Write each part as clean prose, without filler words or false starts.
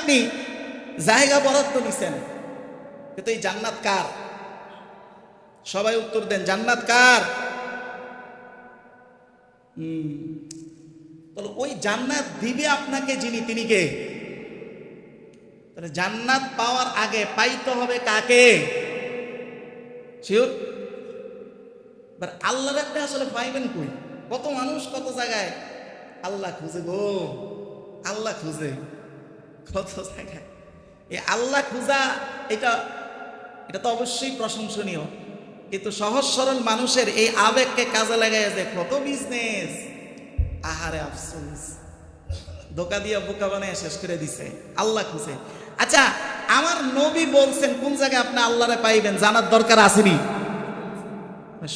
আপনি জায়গা বরাদ্দ নিছেন, কিন্তু এই জান্নাত কার? সবাই উত্তর দেন, জান্নাত কার? তাহলে ওই জান্নাত দিবে আপনাকে যিনি, তিনি কে? তাহলে জান্নাত পাওয়ার আগে পাইতে হবে কাকে? শিওর? আল্লাহর একটা আসলে পাইবেন কই? কত মানুষ কত জায়গায় আল্লাহ খুঁজে গো, আল্লাহ খুঁজে কত জায়গায়। এই আল্লাহ খুঁজা এটা তো অবশ্যই প্রশংসনীয়, কিন্তু সহজ সরল মানুষের এই আবেগকে কাজে লাগায় যে কত বিজনেস, আহারে আফসোস, ধোকা দিয়ে বোকা বানায় শেষ করে দিছে আল্লাহ খুঁজে। আচ্ছা, আমার নবী বলছেন কোন জায়গায় আপনি আল্লাহরে পাইবেন, জানার দরকার আসেনি?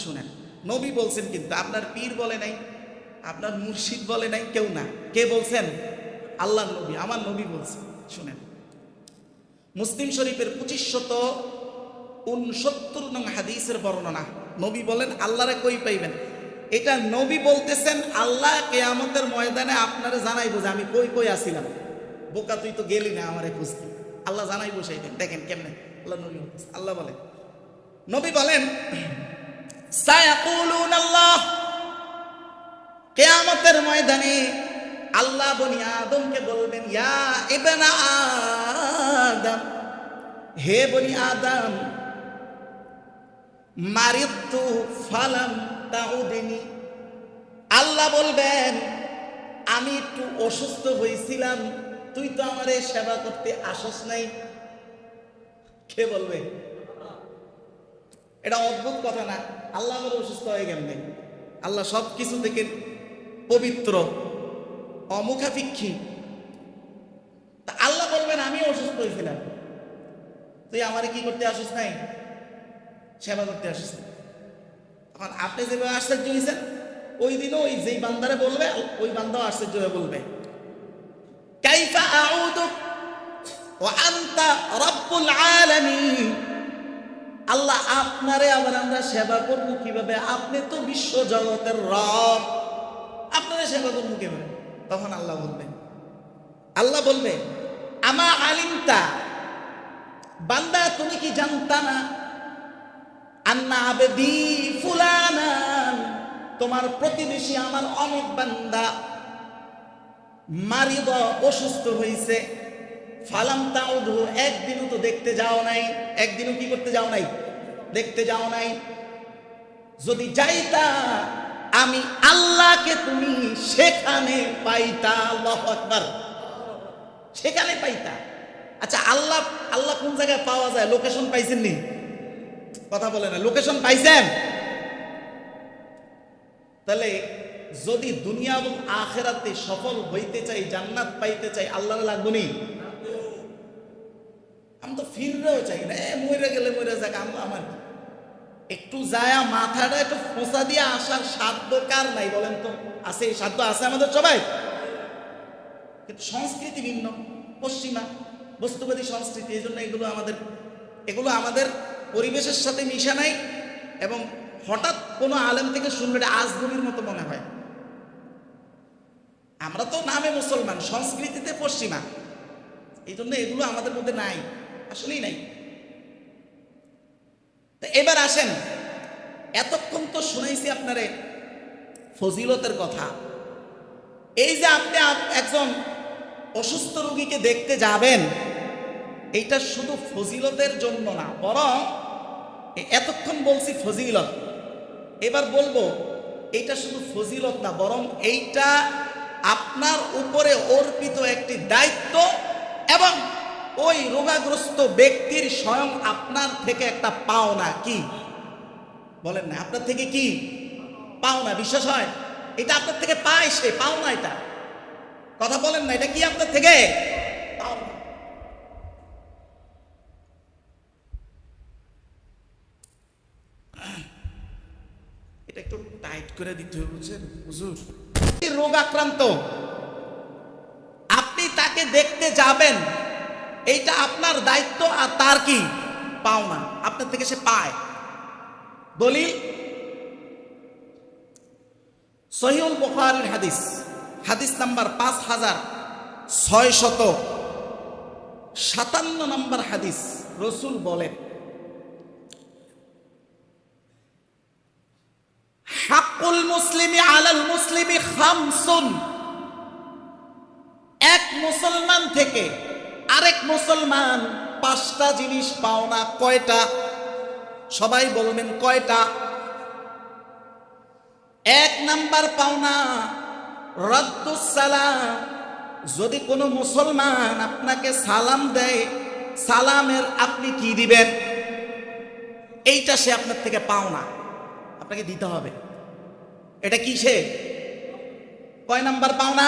শুনেন, নবী বলছেন, কিন্তু আপনার পীর বলে নাই, আপনার মুর্শিদ বলে নাই, কেউ না। কে বলছেন? আল্লাহ নবী, আমার নবী বলছেন। শুনেন, মুসলিম শরীফের 2569 নং হাদিসের বর্ণনা। নবী বলেন আল্লাহরে কই পাইবেন? এটা নবী বলতেছেন, আল্লাহ কিয়ামতের ময়দানে আপনারে জানাইবো যে আমি কই কই আসিলাম। বোকা তুই তো গেলি না আমারে খুঁজতে, আল্লাহ জানাইবো সেইদিন। দেখেন কেমনে আল্লাহ নবী বলতেছেন। আল্লাহ বলেন, নবী বলেন সায়াকুলুন আল্লাহ, কিয়ামতের ময়দানে আল্লাহ বনি আদমকে বলবেন, ইয়া ইবনা আদম, হে বনি আদম, মারিদতু ফালাম তাউদিনি। আল্লাহ বলবেন আমি একটু অসুস্থ হয়েছিলাম, তুই তো আমারে সেবা করতে আসস নাই। কে বলবে? এটা অদ্ভুত কথা না? আল্লাহ আমার অসুস্থ হয়ে গেলেন, আল্লাহ সব কিছু থেকে পবিত্র, অমুখাপেক্ষী। তা আল্লাহ বলবেন আমি অসুস্থ হয়েছিলাম, তুই আমারে কি করতে আসিস নাই? সেবা করতে আসিস নাই। তখন আপনি যেভাবে আশ্চর্য হয়েছেন, ওই দিনও ওই যেই বান্দারে বলবে, ওই বান্দাও আশ্চর্য হয়ে বলবে, কাইফা আউদুক ওয়া আনতা রাব্বুল আলামিন। আল্লাহ আপনারে আবার আমরা সেবা করব কিভাবে? আপনি তো বিশ্ব জগতের রব, আপনারা সেবা করবো কিভাবে? তখন আল্লাহ বলবে আমা আলিমতা, বান্দা তুমি কি জানতা না, আন্না আবেদি ফুলানা, তোমার প্রতিবেশী আমার অনেক বান্দা মারিদ, অসুস্থ হয়েছে, ফালাম তাউদু, একদিনও তো দেখতে যাও নাই, একদিনও কি করতে যাও নাই? দেখতে যাও নাই। যদি যাইতা আমি আল্লাহকে তুমি সেখানে পাইতা। আল্লাহু আকবার, সেখানে পাইতা। আচ্ছা, আল্লাহ কোন জায়গায় পাওয়া যায়? লোকেশন পাইছেন নি? কথা বলে না, লোকেশন পাইছেন? তাহলে যদি দুনিয়া এবং আখিরাতে সফল হইতে চাই, জান্নাত পাইতে চাই, আল্লাহর লাগবো নি? আমি তো ফিররেও চাই না, মরে গেলে মরে যাক, আমার একটু যায় মাথাটা একটু ফোঁসা দিয়ে আসার সাধ্য কার নাই বলেন তো? আছে, এই সাধ্য আছে আমাদের সবাই, কিন্তু সংস্কৃতি ভিন্ন, পশ্চিমা বস্তুবাদী সংস্কৃতি। এই জন্য এগুলো আমাদের পরিবেশের সাথে মিশা নাই, এবং হঠাৎ কোনো আলেম থেকে শুনলে আজগুবির মতো মনে হয়। আমরা তো নামে মুসলমান, সংস্কৃতিতে পশ্চিমা, এই জন্য এগুলো আমাদের মধ্যে নাই, আসলেই নাই। এবার আসেন, এতক্ষণ তো শুনাইছি আপনারে ফজিলতের কথা। এই যে আপনি একজন অসুস্থ রোগীকে দেখতে যাবেন, এইটা শুধু ফজিলতের জন্য না, বরং এতক্ষণ বলছি ফজিলত, এবার বলবো এইটা শুধু ফজিলত না, বরং এইটা আপনার উপরে অর্পিত একটি দায়িত্ব, এবং ওই রোগাগ্রস্ত ব্যক্তির স্বয়ং আপনার থেকে একটা পাওনা। কি বলেন না? আপনার থেকে কি পাওনা? বিশ্বাস হয়? এটা আপনার থেকে পায়, সে পাওনা। এটা কথা বলেন না, এটা কি আপনার থেকে পাওনা? এটা একটু টাইট করে দিতে হবে, বুঝছেন হুজুর? রোগ আক্রান্ত, আপনি তাকে দেখতে যাবেন, এইটা আপনার দায়িত্ব, আর তার কি পাওনা, আপনার থেকে সে পায়। দলিল সহিহুল বুখারীর হাদিস নাম্বার 5600 57 নম্বর হাদিস, রসুল বলেন, হাক্কুল মুসলিমি আলাল মুসলিমি খামসুন, এক মুসলমান থেকে আরেক মুসলমান 5টা জিনিস পাওনা। কয়টা? সবাই বলবেন কয়টা? 1 নাম্বার পাওনা রাদ্দুস সালাম। যদি কোনো মুসলমান আপনাকে সালাম দেয়, সালামের আপনি কি দিবেন? এইটা সে আপনার থেকে পাওনা, আপনাকে দিতে হবে। এটা কি সে কয় নাম্বার পাওনা?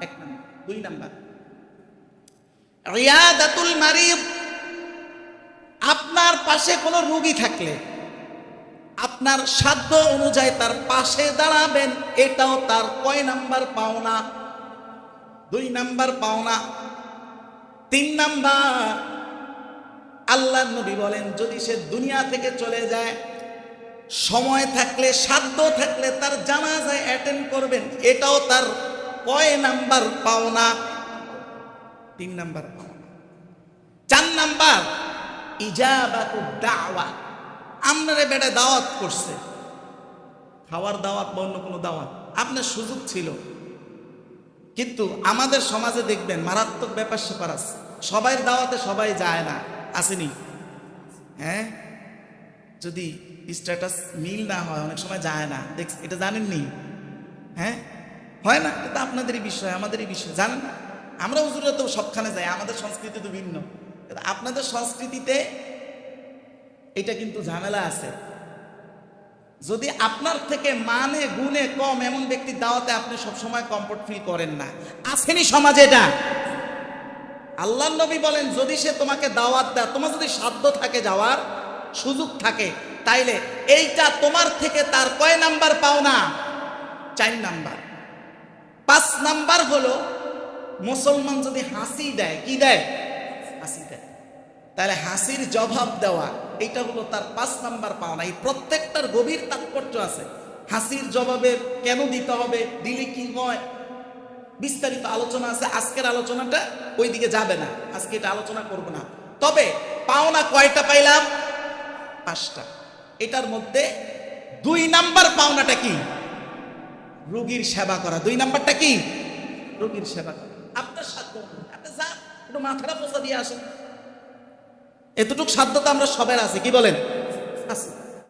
1 নাম্বার। 2 নাম্বার রিয়াদাতুল মারিদ, আপনার পাশে কোনো রোগী থাকলে আপনার সাধ্য অনুযায়ী তার পাশে দাঁড়াবেন, এটাও তার কয় নাম্বার পাওনা? 2 নাম্বার পাওনা। 3 নাম্বার, আল্লাহর নবী বলেন, যদি সে দুনিয়া থেকে চলে যায়, সময় থাকলে সাধ্য থাকলে তার জানাজায় অ্যাটেন্ড করবেন, এটাও তার কয় নাম্বার পাওনা? 3 নাম্বার পাওনা। 4 নাম্বার ইজাবাতুদ দাওয়া, আপনারে বেটা দাওয়াত করছে, খাওয়ার দাওয়াত বা অন্য কোনো দাওয়াত, আপনার সুযোগ ছিল, কিন্তু আমাদের সমাজে দেখবেন মারাত্মক ব্যাপার স্যাপার আছে, সবাই দাওয়াতে সবাই যায় না, আসেনি? হ্যাঁ, যদি স্ট্যাটাস মিল না হয় অনেক সময় যায় না, এটা জানেননি? হ্যাঁ, হয় না? এটা আপনাদেরই বিষয়, আমাদেরই বিষয়, জানেন না? আমরা হুজুরা তো সবখানে যাই, আমাদের সংস্কৃতি তো ভিন্ন, আপনাদের সংস্কৃতিতে এটা কিন্তু ঝামেলা আছে। যদি আপনার থেকে মানে গুণে কম এমন ব্যক্তির দাওয়াতে আপনি সবসময় কমফোর্ট ফিল করেন না, আসেনি সমাজে এটা? আল্লাহর নবী বলেন, যদি সে তোমাকে দাওয়াত দেয়, তোমার যদি সাধ্য থাকে যাওয়ার, সুযোগ থাকে, তাইলে এইটা তোমার থেকে তার কয় নাম্বার পাওনা? 4 নাম্বার। 5 নাম্বার হলো, মুসলমান যদি হাসি দেয়, কি দেয়? হাসি দেয়, তাহলে হাসির জবাব দেওয়া, এইটা হলো তার 5 নাম্বার পাওনা। এই প্রত্যেকটার গভীর তাৎপর্য আছে। হাসির জবাবে কেন দিতে হবে, দিলে কি হয়, বিস্তারিত আলোচনা আছে। আজকের আলোচনাটা ওই দিকে যাবে না, আজকে এটা আলোচনা করব না। তবে পাওনা কয়টা পাইলাম? 5টা। এটার মধ্যে 2 নাম্বার পাওনাটা কি? রোগীর সেবা করা। 2 নাম্বারটা কি? রোগীর সেবা করা। আপনার সাধ্য, আপনি যান একটু মাথাটা পোছা দিয়ে আসেন, এতটুকু সাধ্য তো আমরা সবার আছে, কি বলেন? আছে।